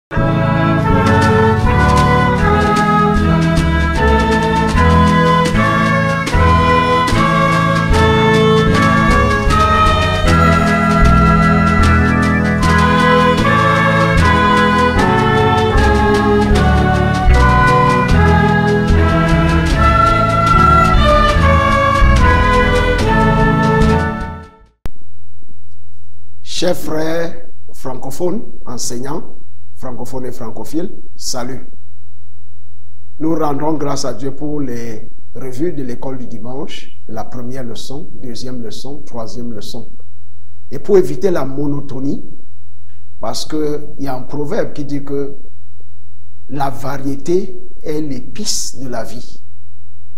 Chers frères francophones, enseignants, francophones et francophiles, salut. Nous rendons grâce à Dieu pour les revues de l'école du dimanche, la première leçon, deuxième leçon, troisième leçon. Et pour éviter la monotonie, parce qu'il y a un proverbe qui dit que la variété est l'épice de la vie.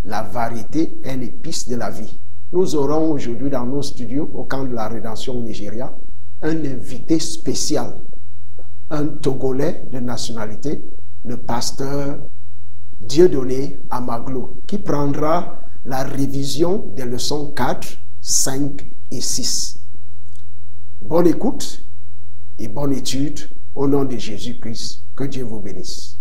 La variété est l'épice de la vie. Nous aurons aujourd'hui dans nos studios, au camp de la rédemption au Nigeria, un invité spécial, un Togolais de nationalité, le pasteur Dieudonné Amaglo, qui prendra la révision des leçons 4, 5 et 6. Bonne écoute et bonne étude au nom de Jésus-Christ. Que Dieu vous bénisse.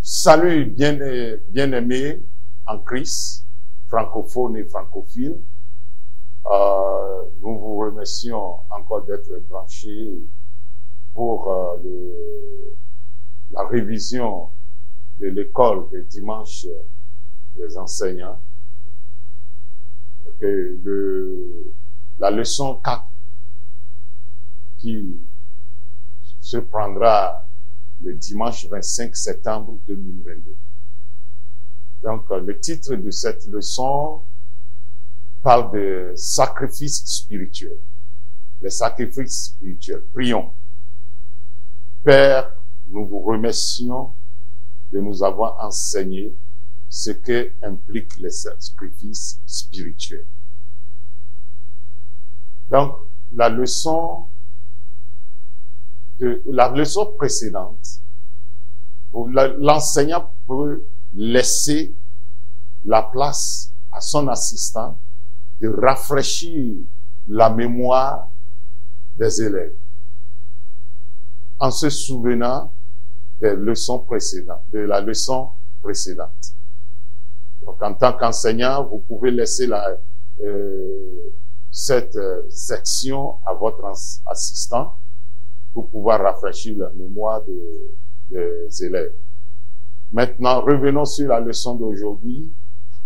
Salut bien-aimés en Christ, francophones et francophiles. Nous vous remercions encore d'être branchés pour la révision de l'école des dimanches des enseignants. La leçon 4 qui se prendra le dimanche 25 septembre 2022. Donc, le titre de cette leçon parle de sacrifice spirituel. Les sacrifices spirituels. Prions. Père, nous vous remercions de nous avoir enseigné ce que impliquent les sacrifices spirituels. Donc, la leçon précédente, l'enseignant peut laisser la place à son assistant de rafraîchir la mémoire des élèves en se souvenant des leçons précédentes, de la leçon précédente. Donc, en tant qu'enseignant, vous pouvez laisser cette section à votre assistant pour pouvoir rafraîchir la mémoire des élèves. Maintenant, revenons sur la leçon d'aujourd'hui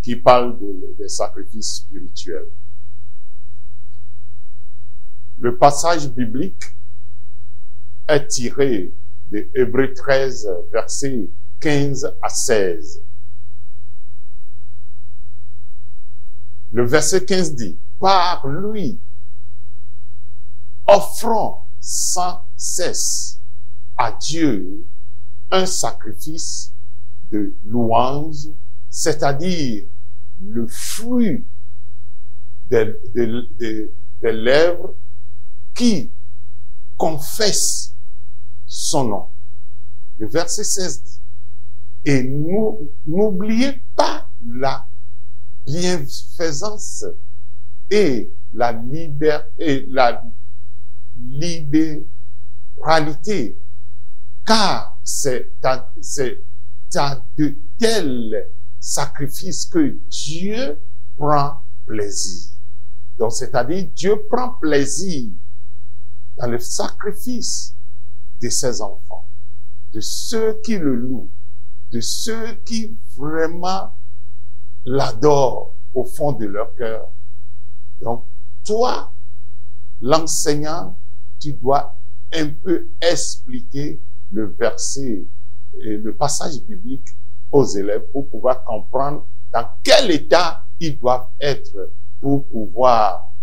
qui parle des sacrifices spirituels. Le passage biblique est tiré de Hébreux 13, versets 15 à 16. Le verset 15 dit, « Par lui, offrons sans cesse à Dieu un sacrifice de louange, c'est-à-dire le fruit des lèvres qui confessent son nom. » Le verset 16 dit, « Et n'oubliez pas la bienfaisance et la libéralité, car c'est à de tels sacrifices que Dieu prend plaisir. » Donc, c'est-à-dire, Dieu prend plaisir dans le sacrifice de ses enfants, de ceux qui le louent, de ceux qui vraiment l'adorent au fond de leur cœur. Donc, toi, l'enseignant, tu dois un peu expliquer le verset et le passage biblique aux élèves pour pouvoir comprendre dans quel état ils doivent être pour pouvoir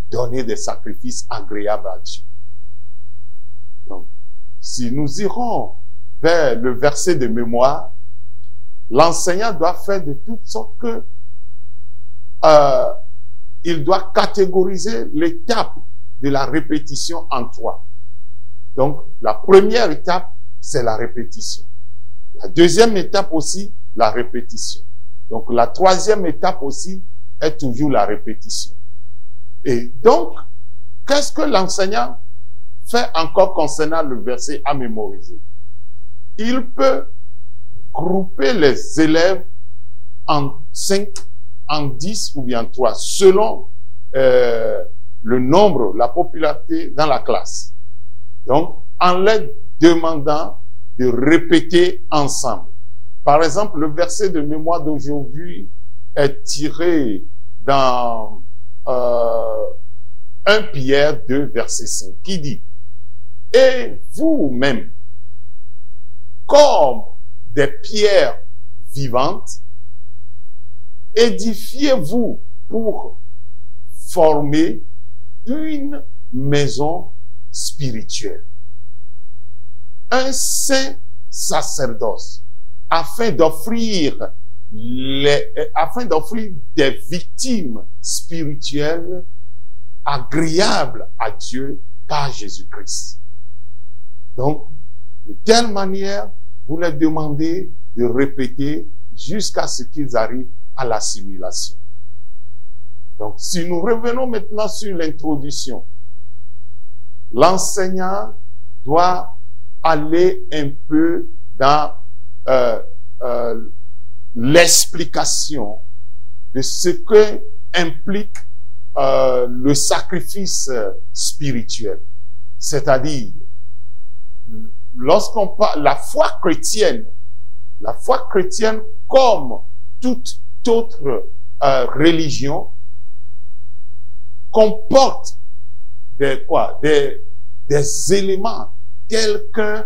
donner des sacrifices agréables à Dieu. Donc, si nous irons vers le verset de mémoire, l'enseignant doit faire de toute sorte que il doit catégoriser l'étape de la répétition en trois. Donc, la première étape, c'est la répétition. La deuxième étape aussi, la répétition. Donc, la troisième étape aussi est toujours la répétition. Et donc, qu'est-ce que l'enseignant fait encore concernant le verset à mémoriser. Il peut grouper les élèves en 5, en 10 ou bien 3, selon le nombre, la popularité dans la classe. Donc, en leur demandant de répéter ensemble. Par exemple, le verset de mémoire d'aujourd'hui est tiré dans 1 Pierre 2, verset 5, qui dit « Et vous-même, comme des pierres vivantes, édifiez-vous pour former une maison spirituelle, un saint sacerdoce, afin d'offrir des victimes spirituelles agréables à Dieu par Jésus-Christ. » Donc, de telle manière, vous leur demandez de répéter jusqu'à ce qu'ils arrivent à l'assimilation. Donc, si nous revenons maintenant sur l'introduction, l'enseignant doit aller un peu dans l'explication de ce que implique le sacrifice spirituel. C'est-à-dire, lorsqu'on parle la foi chrétienne comme toute autre religion comporte des éléments tels qu'un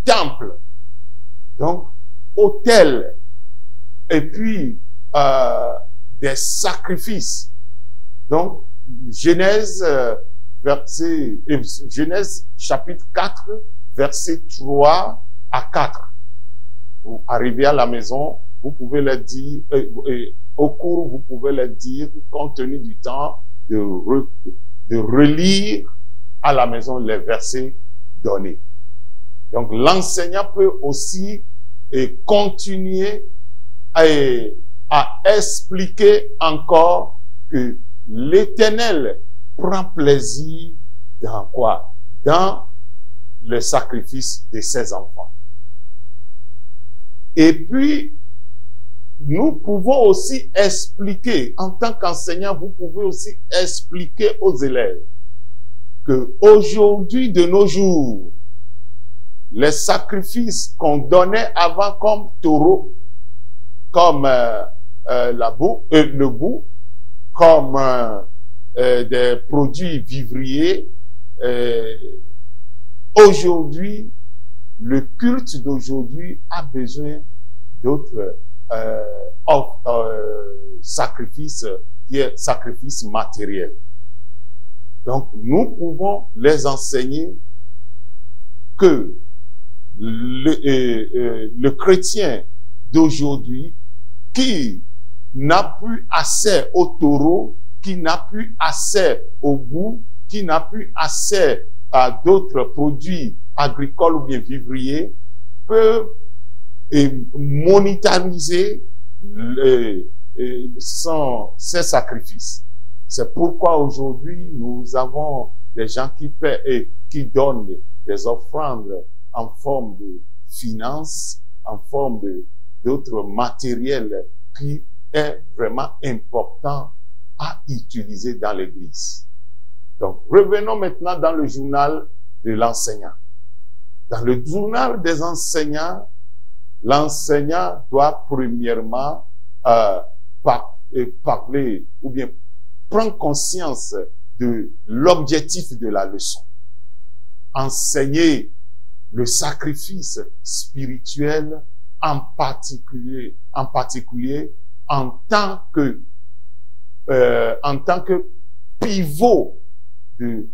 temple, donc autel, et puis des sacrifices. Donc Genèse chapitre 4, verset 3 à 4. Vous arrivez à la maison, vous pouvez leur dire, au cours, vous pouvez leur dire, compte tenu du temps, de relire à la maison les versets donnés. Donc, l'enseignant peut aussi continuer à expliquer encore que l'Éternel prend plaisir dans quoi? Dans le sacrifice de ses enfants. Et puis, nous pouvons aussi expliquer, en tant qu'enseignant, vous pouvez aussi expliquer aux élèves que aujourd'hui, de nos jours, les sacrifices qu'on donnait avant comme taureau, comme le bout, comme des produits vivriers, aujourd'hui, le culte d'aujourd'hui a besoin d'autres sacrifices, qui est sacrifice matériel. Donc, nous pouvons les enseigner que le chrétien d'aujourd'hui qui n'a plus accès au taureau, qui n'a plus accès au bout, qui n'a plus accès à d'autres produits agricoles ou bien vivriers, peut monétariser ses sacrifices. C'est pourquoi aujourd'hui nous avons des gens qui paient et qui donnent des offrandes en forme de finances, en forme d'autres matériels qui est vraiment important à utiliser dans l'Église. Donc, revenons maintenant dans le journal de l'enseignant. Dans le journal des enseignants, l'enseignant doit premièrement parler ou bien prendre conscience de l'objectif de la leçon. Enseigner le sacrifice spirituel en particulier en tant que pivot de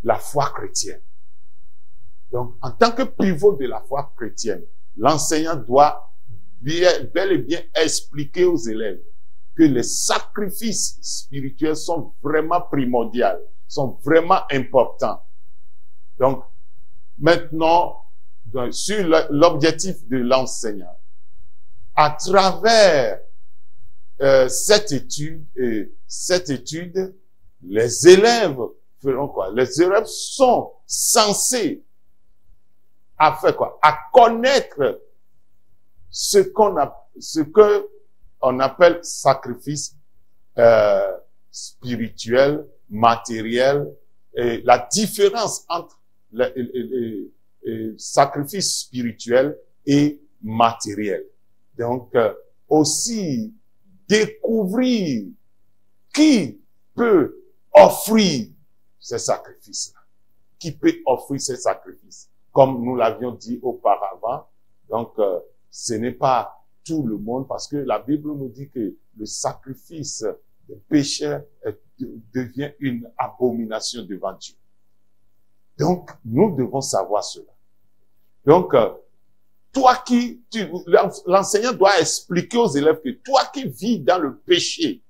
la foi chrétienne. Donc, en tant que pivot de la foi chrétienne, l'enseignant doit bel et bien expliquer aux élèves que les sacrifices spirituels sont vraiment primordiaux, sont vraiment importants. Donc, maintenant, sur l'objectif de l'enseignant, à travers cette étude, les élèves feront quoi? Les élèves sont censés à faire quoi? À connaître ce que on appelle sacrifice spirituel, matériel, et la différence entre le sacrifice spirituel et matériel. Donc, aussi découvrir qui peut offrir ces sacrifices-là. Qui peut offrir ces sacrifices? Comme nous l'avions dit auparavant, donc ce n'est pas tout le monde, parce que la Bible nous dit que le sacrifice des pécheurs devient une abomination devant Dieu. Donc, nous devons savoir cela. Donc, l'enseignant doit expliquer aux élèves que toi qui vis dans le péché,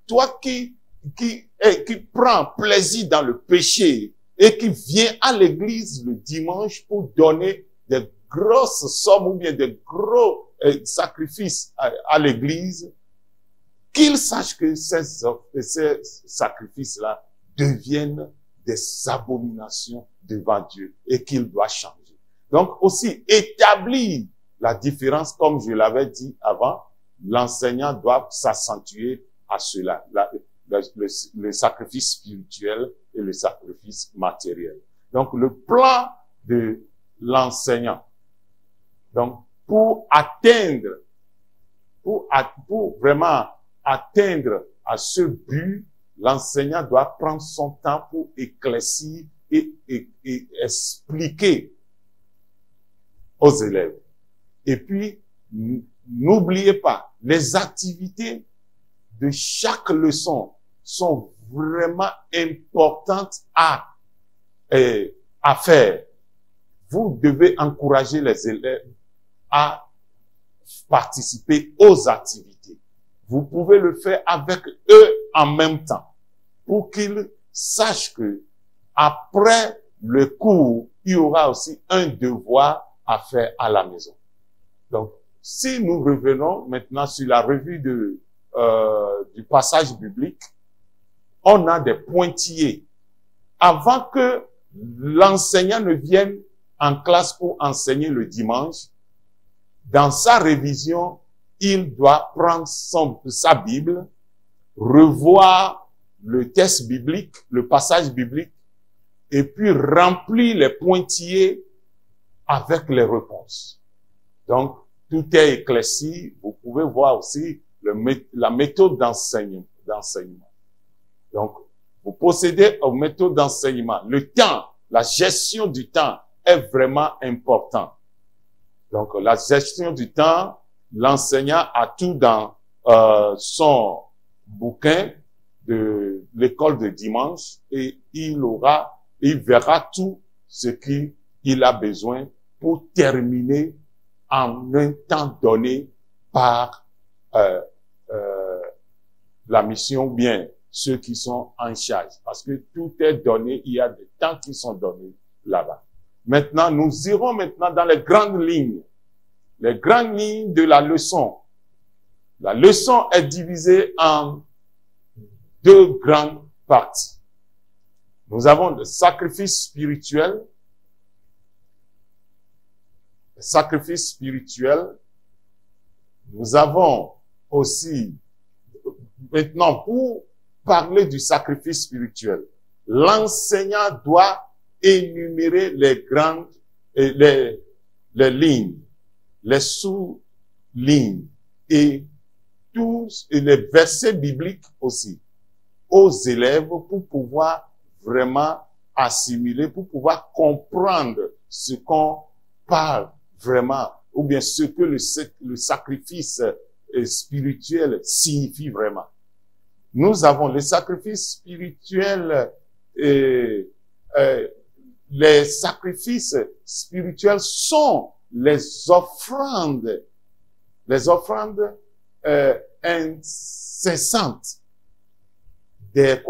toi qui prend plaisir dans le péché et qui vient à l'église le dimanche pour donner des grosses sommes ou bien des gros sacrifices à l'église, qu'il sache que ces sacrifices-là deviennent des abominations devant Dieu et qu'il doit changer. Donc aussi établir la différence, comme je l'avais dit avant, l'enseignant doit s'accentuer à cela, le sacrifice spirituel et le sacrifice matériel. Donc le plan de l'enseignant, donc pour vraiment atteindre à ce but, l'enseignant doit prendre son temps pour éclaircir et expliquer aux élèves. Et puis, n'oubliez pas, les activités de chaque leçon sont vraiment importantes à faire. Vous devez encourager les élèves à participer aux activités. Vous pouvez le faire avec eux en même temps pour qu'ils sachent que après le cours, il y aura aussi un devoir à faire à la maison. Donc, si nous revenons maintenant sur la revue du passage biblique, on a des pointillés. Avant que l'enseignant ne vienne en classe pour enseigner le dimanche, dans sa révision, il doit prendre sa Bible, revoir le texte biblique, le passage biblique, et puis remplir les pointillés avec les réponses. Donc, tout est éclairci. Vous pouvez voir aussi la méthode d'enseignement. Donc, vous possédez une méthode d'enseignement. Le temps, la gestion du temps est vraiment important. Donc, la gestion du temps, l'enseignant a tout dans son bouquin de l'école de dimanche et il verra tout ce qu'il a besoin pour terminer en un temps donné par la mission ou bien ceux qui sont en charge. Parce que tout est donné, il y a des temps qui sont donnés là-bas. Maintenant, nous irons maintenant dans les grandes lignes. Les grandes lignes de la leçon. La leçon est divisée en deux grandes parties. Nous avons le sacrifice spirituel. Le sacrifice spirituel. Nous avons aussi, maintenant, pour parler du sacrifice spirituel, l'enseignant doit énumérer les grandes, les lignes, les sous-lignes et tous les versets bibliques aussi aux élèves pour pouvoir vraiment assimiler, pour pouvoir comprendre ce qu'on parle vraiment ou bien ce que le sacrifice spirituel signifie vraiment. Nous avons le sacrifice spirituel les sacrifices spirituels sont les offrandes incessantes des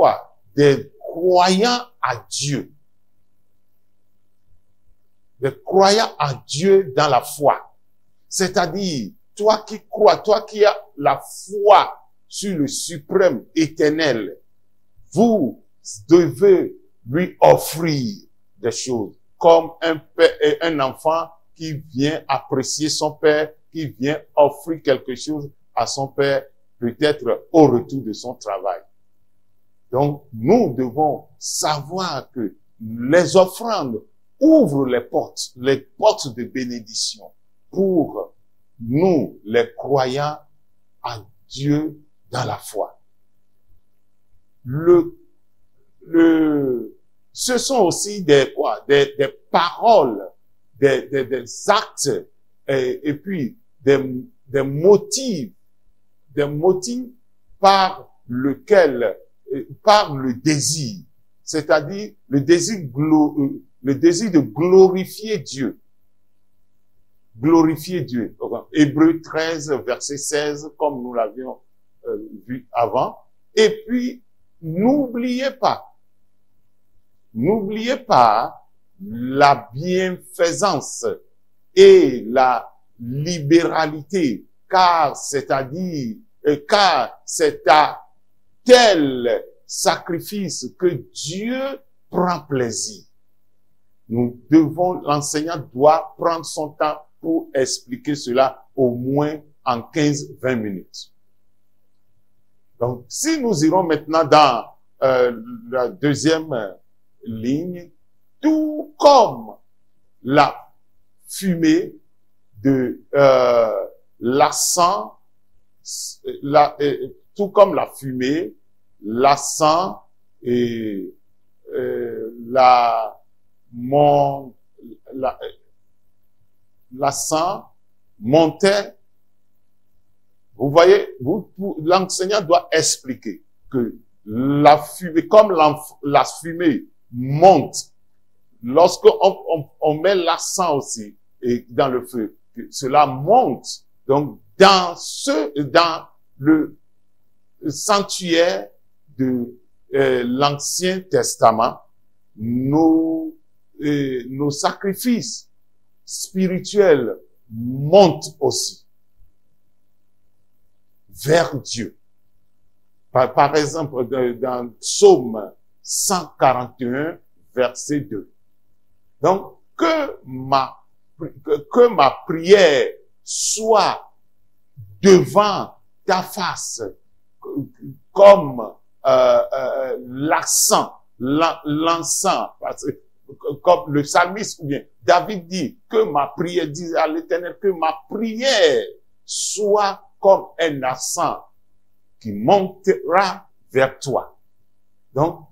croyants à Dieu. Des croyants à Dieu dans la foi. C'est-à-dire, toi qui crois, toi qui as la foi sur le suprême éternel, vous devez lui offrir des choses, comme un enfant qui vient apprécier son père, qui vient offrir quelque chose à son père, peut-être au retour de son travail. Donc, nous devons savoir que les offrandes ouvrent les portes de bénédiction pour nous, les croyants à Dieu dans la foi. Ce sont aussi des paroles, des actes, et puis des motifs par le désir, c'est-à-dire le désir de glorifier Dieu. Glorifier Dieu. Hébreux 13, verset 16, comme nous l'avions vu avant. Et puis, n'oubliez pas la bienfaisance et la libéralité, car c'est à tel sacrifice que Dieu prend plaisir. L'enseignant doit prendre son temps pour expliquer cela au moins en 15-20 minutes. Donc, si nous irons maintenant dans la deuxième ligne, tout comme la fumée de l'encens, tout comme la fumée, l'encens et l'encens montait. Vous voyez, l'enseignant doit expliquer que la fumée, comme la fumée monte, lorsqu'on met l'encens aussi et dans le feu, que cela monte. Donc, dans le sanctuaire de l'Ancien Testament, nos sacrifices spirituels montent aussi vers Dieu. Par exemple, dans Psaume 141, verset 2. Donc, que ma prière soit devant ta face, comme l'encens, comme le psalmiste ou bien David dit que ma prière, dit à l'Éternel, que ma prière soit comme un encens qui montera vers toi. Donc,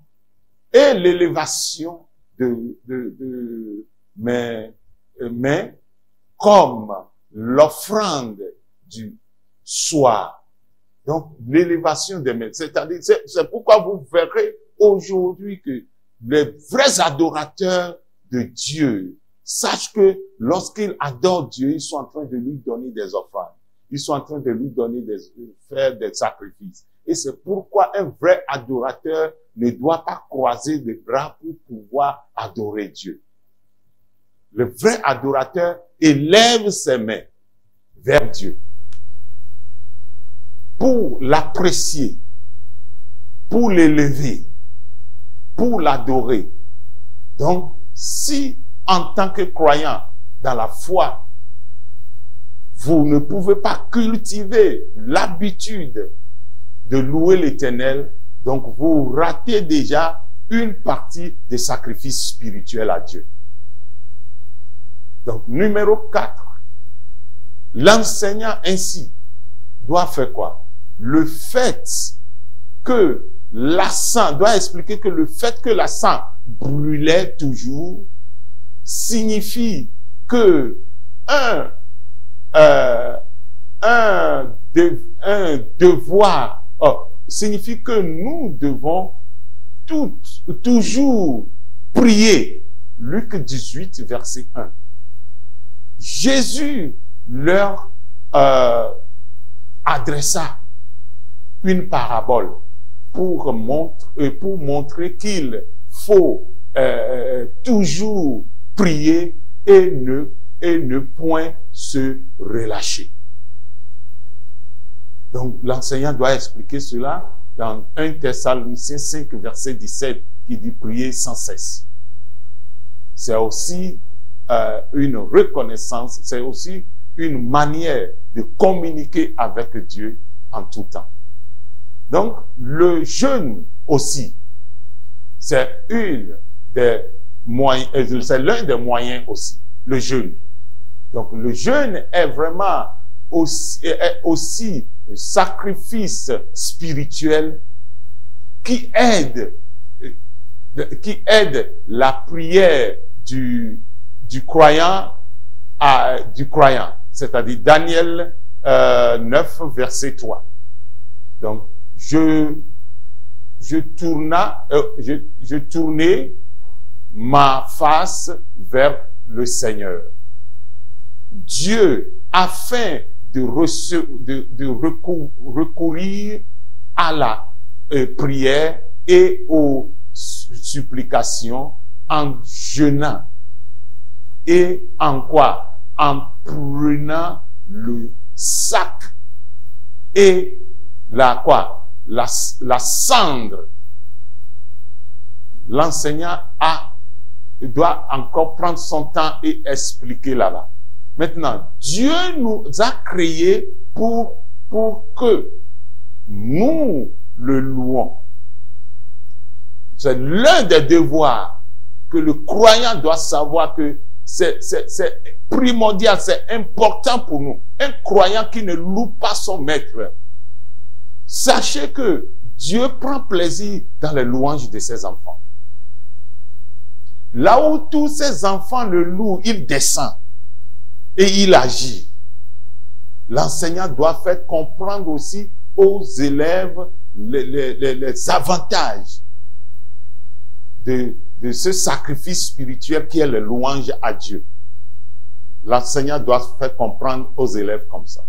et l'élévation de mes mains comme l'offrande du soir. Donc, l'élévation des mains. C'est-à-dire, c'est pourquoi vous verrez aujourd'hui que les vrais adorateurs de Dieu sachent que lorsqu'ils adorent Dieu, ils sont en train de lui donner des offrandes. Ils sont en train de lui donner faire des sacrifices. Et c'est pourquoi un vrai adorateur ne doit pas croiser les bras pour pouvoir adorer Dieu. Le vrai adorateur élève ses mains vers Dieu pour l'apprécier, pour l'élever, pour l'adorer. Donc, si en tant que croyant dans la foi, vous ne pouvez pas cultiver l'habitude de louer l'Éternel, donc vous ratez déjà une partie des sacrifices spirituels à Dieu. Donc, numéro 4, l'enseignant ainsi doit faire quoi? Le fait que l'encens, doit expliquer que le fait que l'encens brûlait toujours signifie que un devoir, signifie que nous devons toujours prier. Luc 18, verset 1. Jésus leur adressa une parabole pour montrer qu'il faut toujours prier et ne point se relâcher. Donc, l'enseignant doit expliquer cela dans 1 Thessaloniciens 5, verset 17, qui dit prier sans cesse. C'est aussi une reconnaissance, c'est aussi une manière de communiquer avec Dieu en tout temps. Donc, le jeûne aussi, c'est l'un des moyens aussi, le jeûne. Donc, le jeûne est vraiment aussi un sacrifice spirituel qui aide la prière du croyant c'est-à-dire Daniel 9, verset 3. Donc, je tournais ma face vers le Seigneur, Dieu, afin de recourir à la prière et aux supplications en jeûnant. Et en quoi? En prenant le sac et la cendre. L'enseignant doit encore prendre son temps et expliquer là-bas. Maintenant, Dieu nous a créés pour que nous le louons. C'est l'un des devoirs que le croyant doit savoir que c'est primordial, c'est important pour nous. Un croyant qui ne loue pas son maître. Sachez que Dieu prend plaisir dans les louanges de ses enfants. Là où tous ses enfants le louent, il descend et il agit. L'enseignant doit faire comprendre aussi aux élèves les avantages de ce sacrifice spirituel qui est le louange à Dieu. L'enseignant doit faire comprendre aux élèves comme ça.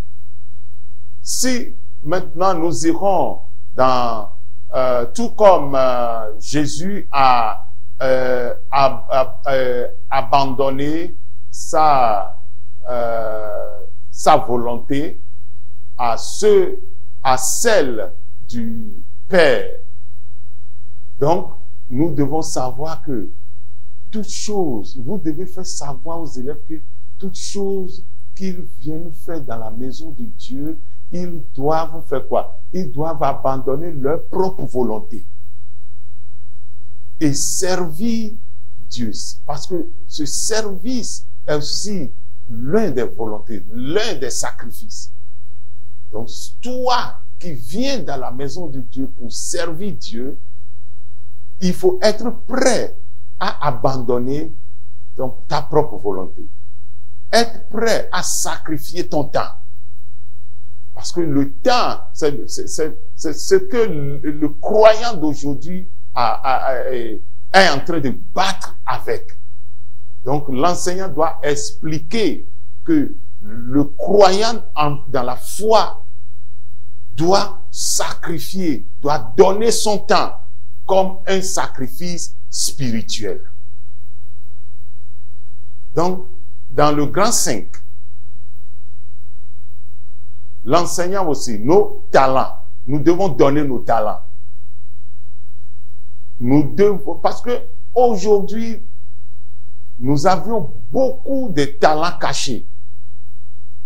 Si maintenant nous irons dans tout comme Jésus a abandonné sa volonté à celle du Père. Donc, nous devons savoir que toutes choses, vous devez faire savoir aux élèves que toutes choses qu'ils viennent faire dans la maison de Dieu, ils doivent faire quoi? Ils doivent abandonner leur propre volonté et servir Dieu. Parce que ce service est aussi l'un des volontés, l'un des sacrifices. Donc, toi qui viens dans la maison de Dieu pour servir Dieu, il faut être prêt à abandonner donc, ta propre volonté. Être prêt à sacrifier ton temps. Parce que le temps, c'est ce que le croyant d'aujourd'hui est en train de battre avec. Donc, l'enseignant doit expliquer que le croyant dans la foi doit sacrifier, doit donner son temps comme un sacrifice spirituel. Donc, dans le grand 5, l'enseignant aussi, nos talents, nous devons donner nos talents. Nous devons, parce que aujourd'hui, nous avions beaucoup de talents cachés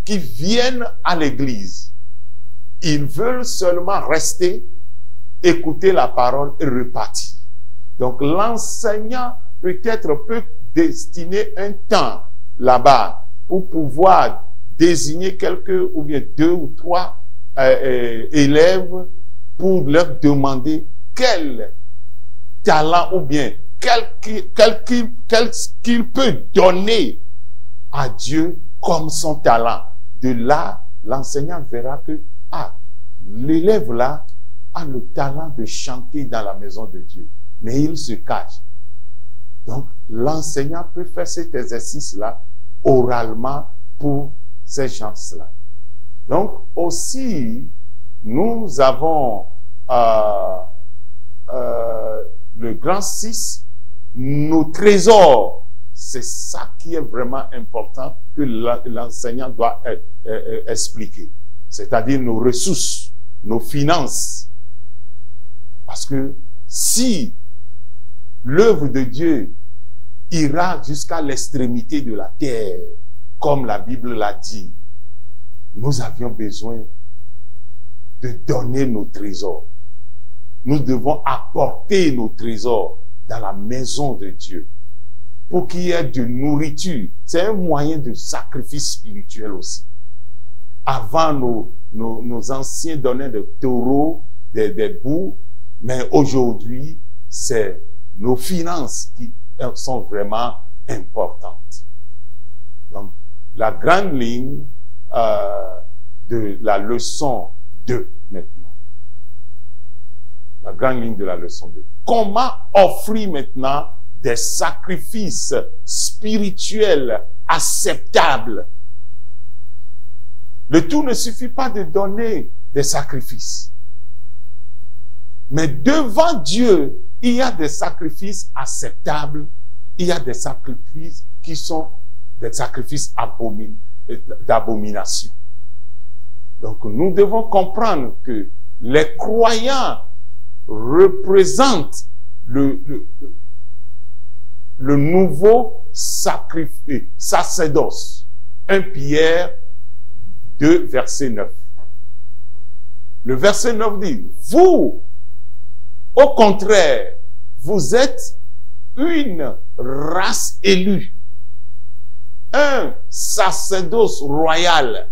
qui viennent à l'église. Ils veulent seulement rester, écouter la parole et repartir. Donc l'enseignant peut-être peut destiner un temps là-bas pour pouvoir désigner quelques ou bien 2 ou 3 élèves pour leur demander quel talent ou bien qu'il peut donner à Dieu comme son talent. De là, l'enseignant verra que l'élève là a le talent de chanter dans la maison de Dieu, mais il se cache. Donc, l'enseignant peut faire cet exercice-là oralement pour ces gens-là. Donc, aussi, nous avons le grand 6, nos trésors. C'est ça qui est vraiment important que l'enseignant doit expliquer. C'est-à-dire nos ressources, nos finances. Parce que si l'œuvre de Dieu ira jusqu'à l'extrémité de la terre, comme la Bible l'a dit, nous avions besoin de donner nos trésors. Nous devons apporter nos trésors dans la maison de Dieu pour qu'il y ait de nourriture. C'est un moyen de sacrifice spirituel aussi. Avant, nos anciens donnaient des taureaux, des boucs, mais aujourd'hui, c'est nos finances qui sont vraiment importantes. Donc, la grande ligne de la leçon 2 maintenant. La grande ligne de la leçon 2. Comment offrir maintenant des sacrifices spirituels acceptables? Le tout ne suffit pas de donner des sacrifices. Mais devant Dieu, il y a des sacrifices acceptables. Il y a des sacrifices qui sont des sacrifices d'abomination. Donc nous devons comprendre que les croyants représentent le nouveau sacerdoce. 1 Pierre 2, verset 9. Le verset 9 dit, vous, au contraire, vous êtes une race élue, un sacerdoce royal,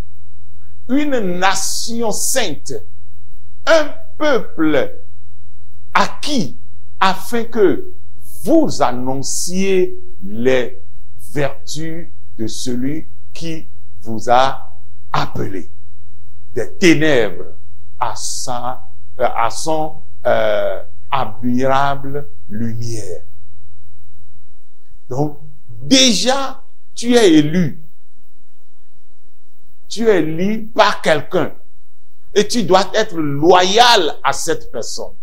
une nation sainte, un peuple acquis, afin que vous annonciez les vertus de celui qui vous a appelé des ténèbres à son admirable lumière. Donc, déjà, tu es élu. Tu es élu par quelqu'un. Et tu dois être loyal à cette personne.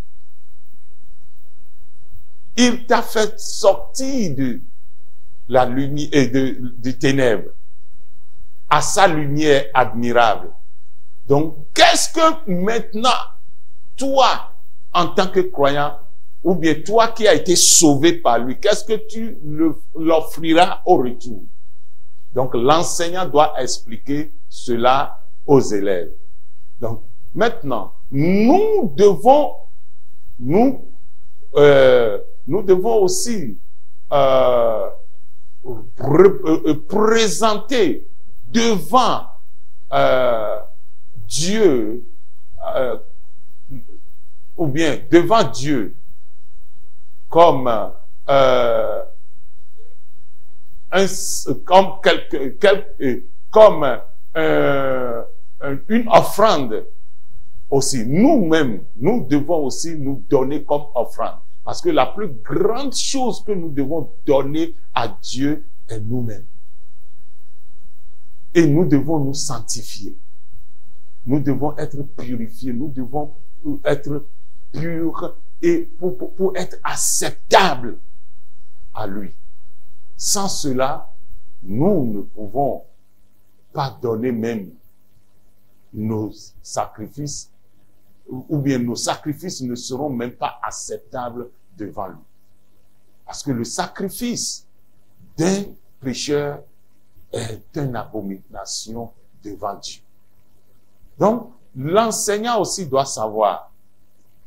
Il t'a fait sortir de la lumière et du ténèbre à sa lumière admirable. Donc, qu'est-ce que maintenant, toi, en tant que croyant, ou bien toi qui as été sauvé par lui, qu'est-ce que tu l'offriras au retour? Donc, l'enseignant doit expliquer cela aux élèves. Donc, maintenant, nous devons aussi présenter devant Dieu, ou bien devant Dieu, comme une offrande aussi. Nous-mêmes, nous devons aussi nous donner comme offrande. Parce que la plus grande chose que nous devons donner à Dieu est nous-mêmes. Et nous devons nous sanctifier. Nous devons être purifiés. Nous devons être purs et pour être acceptables à lui. Sans cela, nous ne pouvons pas donner même nos sacrifices, ou bien nos sacrifices ne seront même pas acceptables devant lui. Parce que le sacrifice d'un pécheur est une abomination devant Dieu. Donc, l'enseignant aussi doit savoir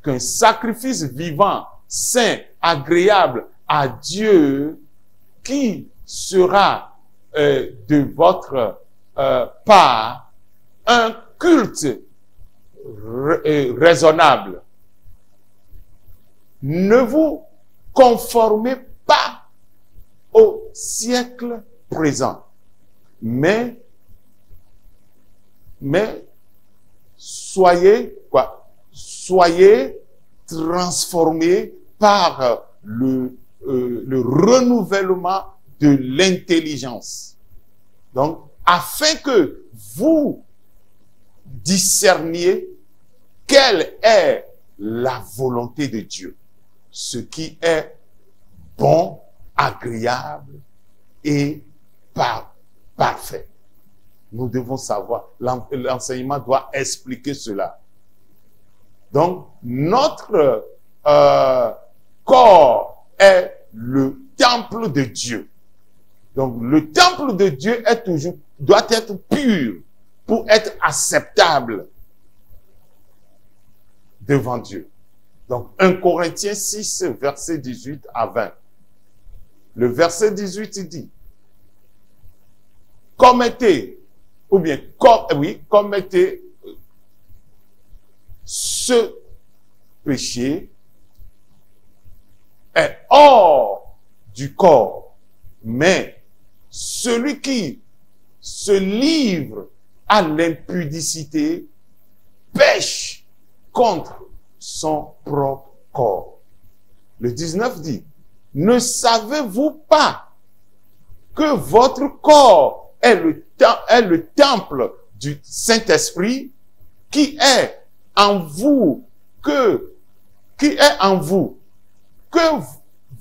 qu'un sacrifice vivant, saint, agréable à Dieu, qui sera de votre part un culte raisonnable. Ne vous conformez pas au siècle présent, mais soyez transformés par le renouvellement de l'intelligence. Donc, afin que vous discerniez quelle est la volonté de Dieu, ce qui est bon, agréable et parfait. Nous devons savoir, l'enseignement doit expliquer cela. Donc, notre corps est le temple de Dieu. Donc, le temple de Dieu doit être pur pour être acceptable devant Dieu. Donc, 1 Corinthiens 6, verset 18 à 20. Le verset 18, il dit, commettez ce péché est hors du corps, mais celui qui se livre à l'impudicité pêche contre son propre corps. Le 19 dit, ne savez-vous pas que votre corps est le temple du Saint-Esprit qui est en vous, que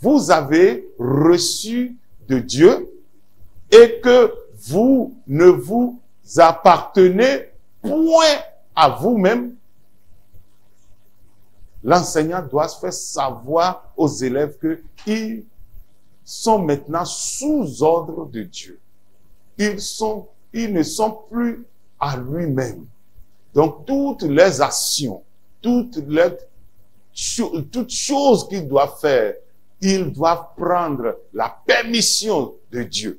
vous avez reçu de Dieu et que vous ne vous appartenez point à vous-même? L'enseignant doit faire savoir aux élèves qu'ils sont maintenant sous ordre de Dieu. Ils ne sont plus à lui-même. Donc, toutes les actions, toutes choses qu'ils doivent faire, ils doivent prendre la permission de Dieu.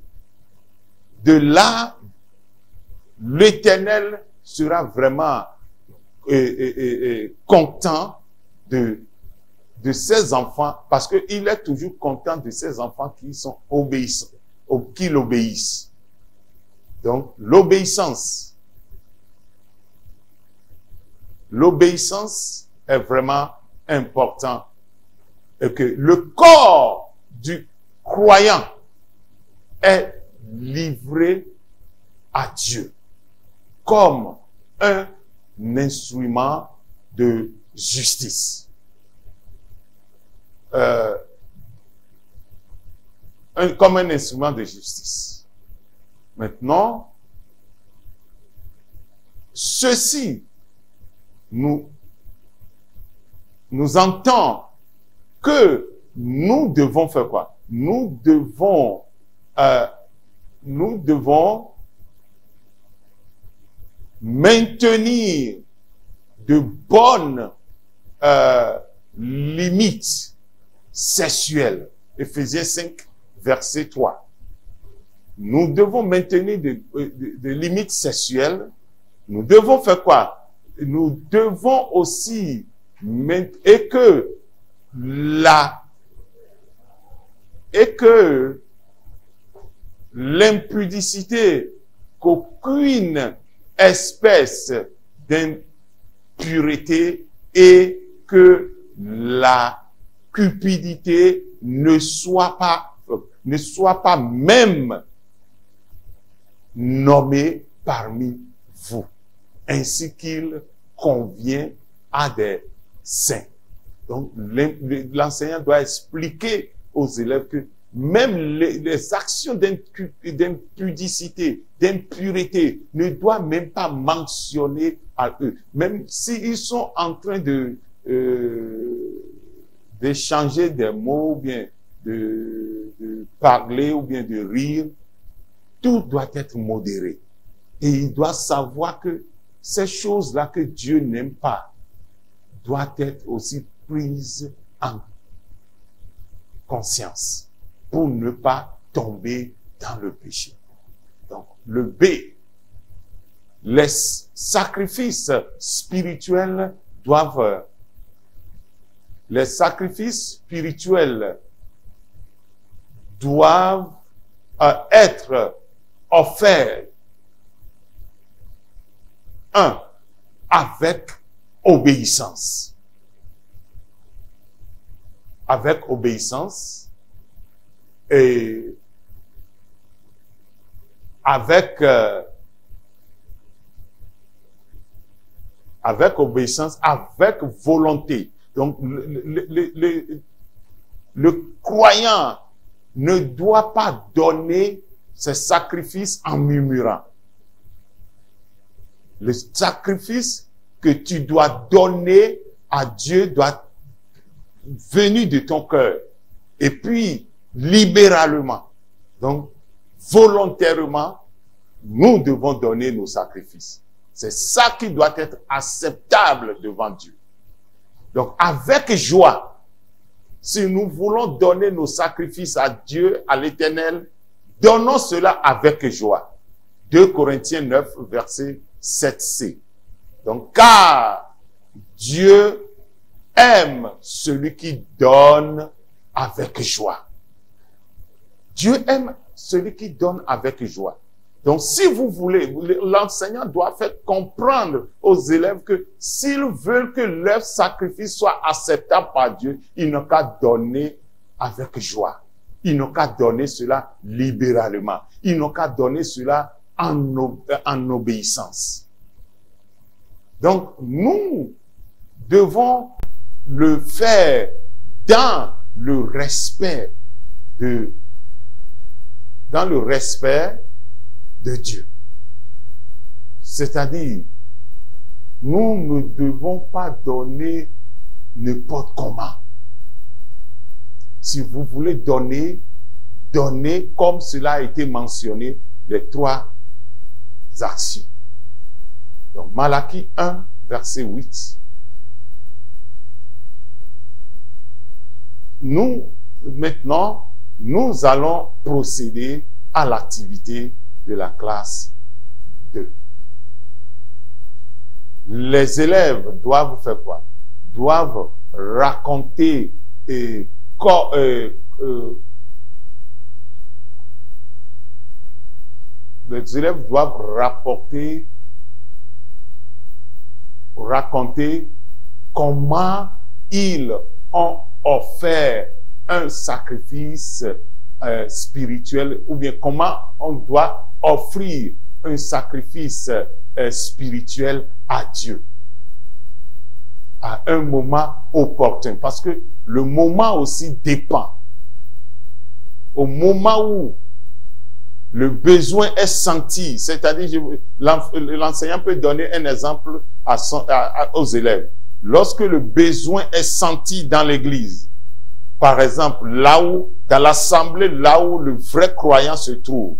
De là, l'Éternel sera vraiment content de ses enfants, parce qu'il est toujours content de ses enfants qui sont obéissants, qui l'obéissent. Donc, l'obéissance est vraiment important, et que le corps du croyant est livré à Dieu comme un instrument de justice. Comme un instrument de justice. Maintenant, ceci nous entend que nous devons faire quoi? Nous devons maintenir de bonnes limites sexuelles. Éphésiens 5, verset 3. Nous devons maintenir des limites sexuelles. Nous devons faire quoi? Nous devons aussi et que l'impudicité, qu'aucune espèce d'impureté et que la cupidité ne soit pas même nommée parmi vous, ainsi qu'il convient à des saints. Donc, l'enseignant doit expliquer aux élèves que même les actions d'impudicité, d'impureté, ne doivent même pas mentionner à eux. Même s'ils sont en train d'échanger des mots, ou bien de parler, ou bien de rire, tout doit être modéré. Et il doit savoir que ces choses-là que Dieu n'aime pas doivent être aussi prises en conscience pour ne pas tomber dans le péché. Donc, le B, les sacrifices spirituels doivent être offerts, avec obéissance. Avec obéissance et avec obéissance, avec volonté. Donc, le croyant ne doit pas donner ses sacrifices en murmurant. Le sacrifice que tu dois donner à Dieu doit venu de ton cœur. Et puis, libéralement, donc volontairement, nous devons donner nos sacrifices. C'est ça qui doit être acceptable devant Dieu. Donc, avec joie, si nous voulons donner nos sacrifices à Dieu, à l'Éternel, donnons cela avec joie. 2 Corinthiens 9, verset 7c. Donc, car Dieu aime celui qui donne avec joie. Dieu aime celui qui donne avec joie. Donc, si vous voulez, l'enseignant doit faire comprendre aux élèves que s'ils veulent que leur sacrifice soit acceptable par Dieu, ils n'ont qu'à donner avec joie. Ils n'ont qu'à donner cela libéralement. Ils n'ont qu'à donner cela en obéissance. Donc, nous devons le faire dans le respect de Dieu. C'est-à-dire, nous ne devons pas donner n'importe comment. Si vous voulez donner, donnez comme cela a été mentionné, les 3 actions. Donc, Malachie 1, verset 8. Maintenant, nous allons procéder à l'activité de la classe 2. Les élèves doivent faire quoi? Doivent raconter les élèves doivent raconter comment ils ont offert un sacrifice spirituel, ou bien comment on doit offrir un sacrifice spirituel à Dieu à un moment opportun, parce que le moment aussi dépend. Au moment où le besoin est senti, c'est-à-dire l'enseignant peut donner un exemple aux élèves. Lorsque le besoin est senti dans l'église, par exemple, là où, dans l'assemblée, là où le vrai croyant se trouve,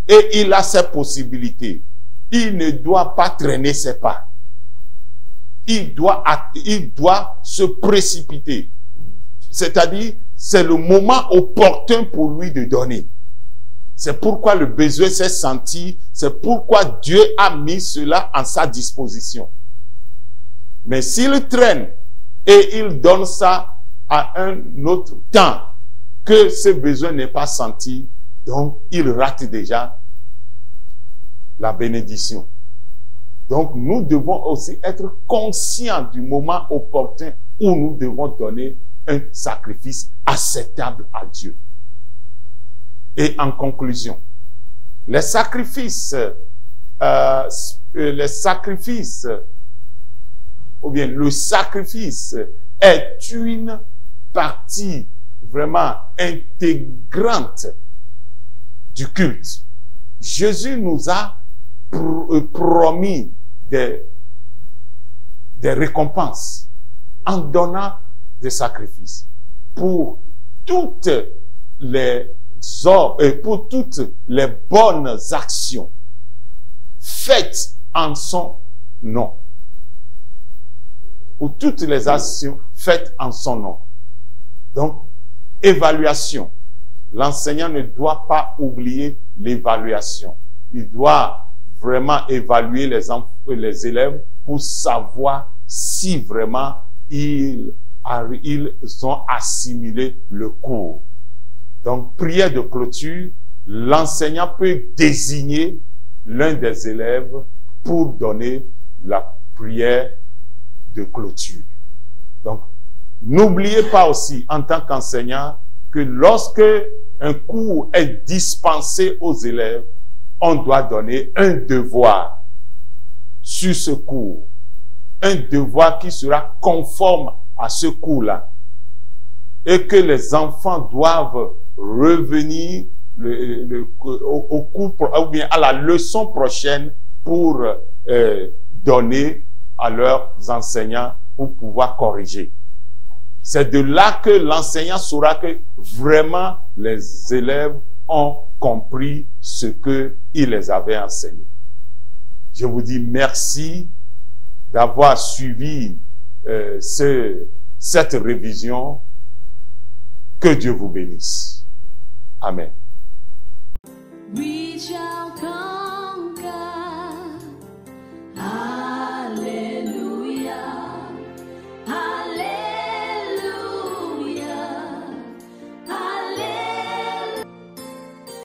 et il a ses possibilités, il ne doit pas traîner ses pas. Il doit se précipiter. C'est-à-dire, c'est le moment opportun pour lui de donner. C'est pourquoi le besoin s'est senti, c'est pourquoi Dieu a mis cela en sa disposition. Mais s'il traîne et il donne ça à un autre temps que ce besoin n'est pas senti, donc il rate déjà la bénédiction. Donc nous devons aussi être conscients du moment opportun où nous devons donner un sacrifice acceptable à Dieu. Et en conclusion, les sacrifices, ou bien le sacrifice est une partie vraiment intégrante du culte. Jésus nous a promis des récompenses en donnant des sacrifices pour toutes les bonnes actions faites en son nom. Pour toutes les actions faites en son nom. Donc, évaluation. L'enseignant ne doit pas oublier l'évaluation. Il doit vraiment évaluer les élèves pour savoir si vraiment ils ont assimilé le cours. Donc, prière de clôture, l'enseignant peut désigner l'un des élèves pour donner la prière de clôture. Donc, n'oubliez pas aussi, en tant qu'enseignant, que lorsque un cours est dispensé aux élèves, on doit donner un devoir sur ce cours. Un devoir qui sera conforme à ce cours-là. Et que les enfants doivent revenir au cours, ou bien à la leçon prochaine pour donner à leurs enseignants pour pouvoir corriger. C'est de là que l'enseignant saura que vraiment les élèves ont compris ce qu'il les avait enseigné. Je vous dis merci d'avoir suivi cette révision. Que Dieu vous bénisse. Amen. We shall come.